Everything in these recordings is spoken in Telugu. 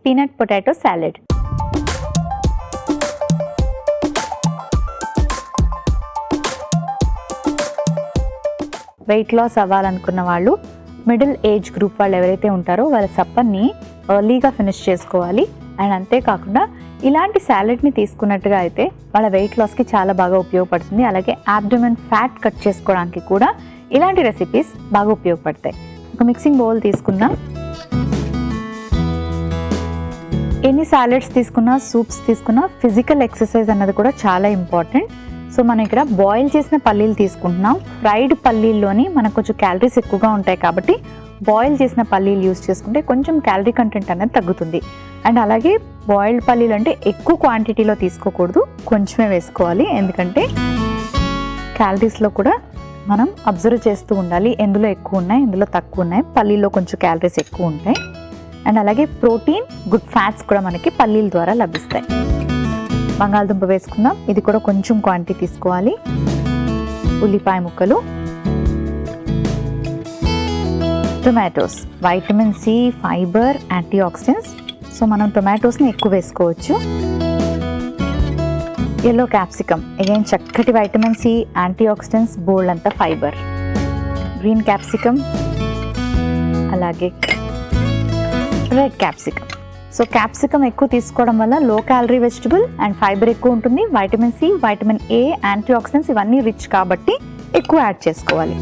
Peanut potato salad. Weight loss అవ్వాలనుకున్న వాళ్ళు, మిడిల్ ఏజ్ గ్రూప్ వాళ్ళు ఎవరైతే ఉంటారో వాళ్ళ సప్పర్ని ఎర్లీగా ఫినిష్ చేసుకోవాలి. అండ్ అంతేకాకుండా ఇలాంటి సాలెడ్ని తీసుకున్నట్టుగా అయితే వాళ్ళ వెయిట్ లాస్కి చాలా బాగా ఉపయోగపడుతుంది. అలాగే అబ్డోమెన్ ఫ్యాట్ కట్ చేసుకోవడానికి కూడా ఇలాంటి రెసిపీస్ బాగా ఉపయోగపడతాయి. ఒక మిక్సింగ్ బౌల్ తీసుకున్నా, ఎన్ని సాలెడ్స్ తీసుకున్నా, సూప్స్ తీసుకున్నా ఫిజికల్ ఎక్సర్సైజ్ అన్నది కూడా చాలా ఇంపార్టెంట్. సో మనం ఇక్కడ బాయిల్ చేసిన పల్లీలు తీసుకుంటున్నాం. ఫ్రైడ్ పల్లీల్లోని మనకు కొంచెం క్యాలరీస్ ఎక్కువగా ఉంటాయి కాబట్టి బాయిల్ చేసిన పల్లీలు యూస్ చేసుకుంటే కొంచెం క్యాలరీ కంటెంట్ అనేది తగ్గుతుంది. అండ్ అలాగే బాయిల్డ్ పల్లీలు అంటే ఎక్కువ క్వాంటిటీలో తీసుకోకూడదు, కొంచెమే వేసుకోవాలి. ఎందుకంటే క్యాలరీస్లో కూడా మనం అబ్జర్వ్ చేస్తూ ఉండాలి, ఎందులో ఎక్కువ ఉన్నాయి, ఎందులో తక్కువ ఉన్నాయి. పల్లీలో కొంచెం క్యాలరీస్ ఎక్కువ ఉంటాయి. అండ్ అలాగే ప్రోటీన్, గుడ్ ఫ్యాట్స్ కూడా మనకి పల్లీల ద్వారా లభిస్తాయి. బంగాళదుంప వేసుకుందాం, ఇది కూడా కొంచెం క్వాంటిటీ తీసుకోవాలి. ఉల్లిపాయ ముక్కలు, tomatoes, vitamin C, fibre, antioxidants. So మనం టొమాటోస్ని ఎక్కువ వేసుకోవచ్చు. ఎల్లో క్యాప్సికమ్, అగైన్ చక్కటి వైటమిన్ సి, యాంటీ ఆక్సిడెంట్స్, బోల్డ్ అంతా ఫైబర్. గ్రీన్ క్యాప్సికమ్, అలాగే రెడ్ క్యాప్సికమ్. సో క్యాప్సికమ్ ఎక్కువ తీసుకోవడం వల్ల low calorie vegetable and fibre ఎక్కువ ఉంటుంది. Vitamin C, vitamin A, antioxidants ఇవన్నీ రిచ్ కాబట్టి ఎక్కువ యాడ్ చేసుకోవాలి.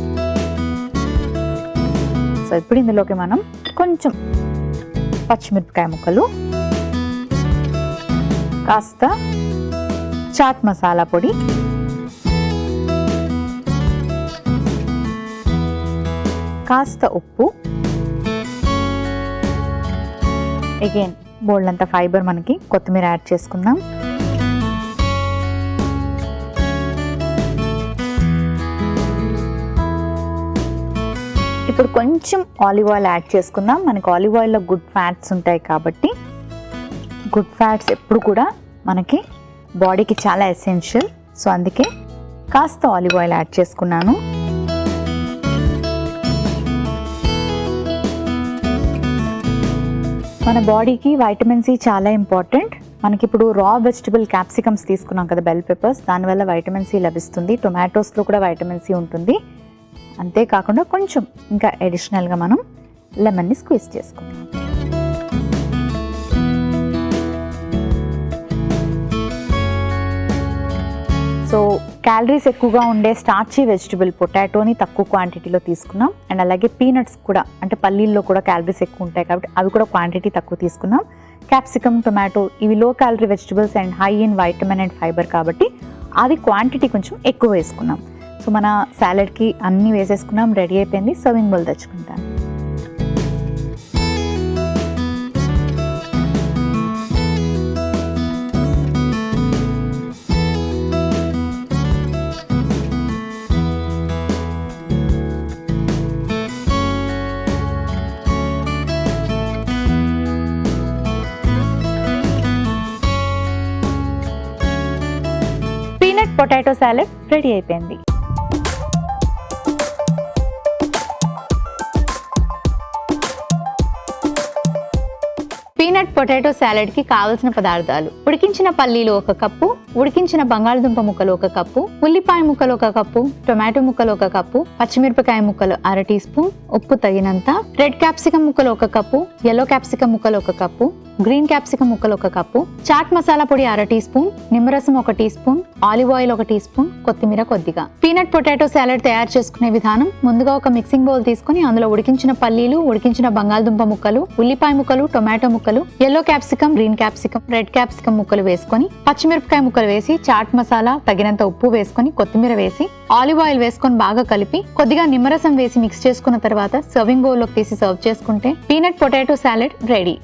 సో ఇప్పుడు ఇందులోకి మనం కొంచెం పచ్చిమిరపకాయ ముక్కలు, కాస్త చాట్ మసాలా పొడి, కాస్త ఉప్పు, అగైన్ బోల్డ్ అంత ఫైబర్, మనకి కొత్తిమీర యాడ్ చేసుకుందాం. ఇప్పుడు కొంచెం ఆలివ్ ఆయిల్ యాడ్ చేసుకుందాం. మనకి ఆలివ్ ఆయిల్లో గుడ్ ఫ్యాట్స్ ఉంటాయి కాబట్టి గుడ్ ఫ్యాట్స్ ఎప్పుడు కూడా మనకి బాడీకి చాలా ఎసెన్షియల్. సో అందుకే కాస్త ఆలివ్ ఆయిల్ యాడ్ చేసుకున్నాను. మన బాడీకి వైటమిన్ సి చాలా ఇంపార్టెంట్. మనకి ఇప్పుడు రా వెజిటబుల్ క్యాప్సికమ్స్ తీసుకున్నాం కదా, బెల్ పెప్పర్స్, దానివల్ల వైటమిన్ సి లభిస్తుంది. టొమాటోస్లో కూడా వైటమిన్ సి ఉంటుంది. అంతేకాకుండా కొంచెం ఇంకా అడిషనల్గా మనం లెమన్ని స్క్వీజ్ చేసుకుందాం. సో క్యాలరీస్ ఎక్కువగా ఉండే స్టార్చీ వెజిటబుల్ పొటాటోని తక్కువ క్వాంటిటీలో తీసుకున్నాం. అండ్ అలాగే పీనట్స్ కూడా, అంటే పల్లీల్లో కూడా క్యాలరీస్ ఎక్కువ ఉంటాయి కాబట్టి అవి కూడా క్వాంటిటీ తక్కువ తీసుకున్నాం. క్యాప్సికమ్, టొమాటో ఇవి low calorie vegetables and high in vitamin and fibre కాబట్టి అది క్వాంటిటీ కొంచెం ఎక్కువ వేసుకున్నాం. సో మన సాలెడ్కి అన్నీ వేసేసుకున్నాం, రెడీ అయిపోయింది. సర్వింగ్ బౌల్ తెచ్చుకుంటాను. పీనట్ పొటాటో సాలెడ్ రెడీ అయిపోయింది. పీనట్ పొటాటో సాలెడ్కి కావలసిన పదార్థాలు: ఉడికించిన పల్లీలు 1 కప్పు, ఉడికించిన బంగాళదుంప ముక్కలు 1 కప్పు, ఉల్లిపాయ ముక్కలు 1 కప్పు, టొమాటో ముక్కలు 1 కప్పు, పచ్చిమిరపకాయ ముక్కలు 1/2 టీ స్పూన్, ఉప్పు తగినంత, రెడ్ క్యాప్సికమ్ ముక్కలు 1 కప్పు, ఎల్లో క్యాప్సికమ్ ముక్కలు 1 కప్పు, గ్రీన్ క్యాప్సికమ్ ముక్కలు 1 కప్పు, చాట్ మసాలా పొడి 1/2 టీ స్పూన్, నిమ్మరసం 1 teaspoon, olive oil 1 teaspoon, కొత్తిమీర కొద్దిగా. పీనట్ పొటాటో సాలెడ్ తయారు చేసుకునే విధానం: ముందుగా ఒక మిక్సింగ్ బౌల్ తీసుకుని అందులో ఉడికించిన పల్లీలు, ఉడికించిన బంగాళదుంప ముక్కలు, ఉల్లిపాయ ముక్కలు, టొమాటో ముక్కలు, yellow capsicum, green capsicum, red capsicum ముక్కలు వేసుకొని, పచ్చిమిరపకాయ ముక్కలు వేసి, చాట్ మసాలా తగినంత ఉప్పు వేసుకొని, కొత్తిమీర వేసి, ఆలివ్ ఆయిల్ వేసుకొని బాగా కలిపి కొద్దిగా నిమ్మరసం వేసి మిక్స్ చేసుకున్న తర్వాత సర్వింగ్ బౌల్ లోకి తీసి సర్వ్ చేసుకుంటే పీనట్ పొటాటో సాలెడ్ రెడీ.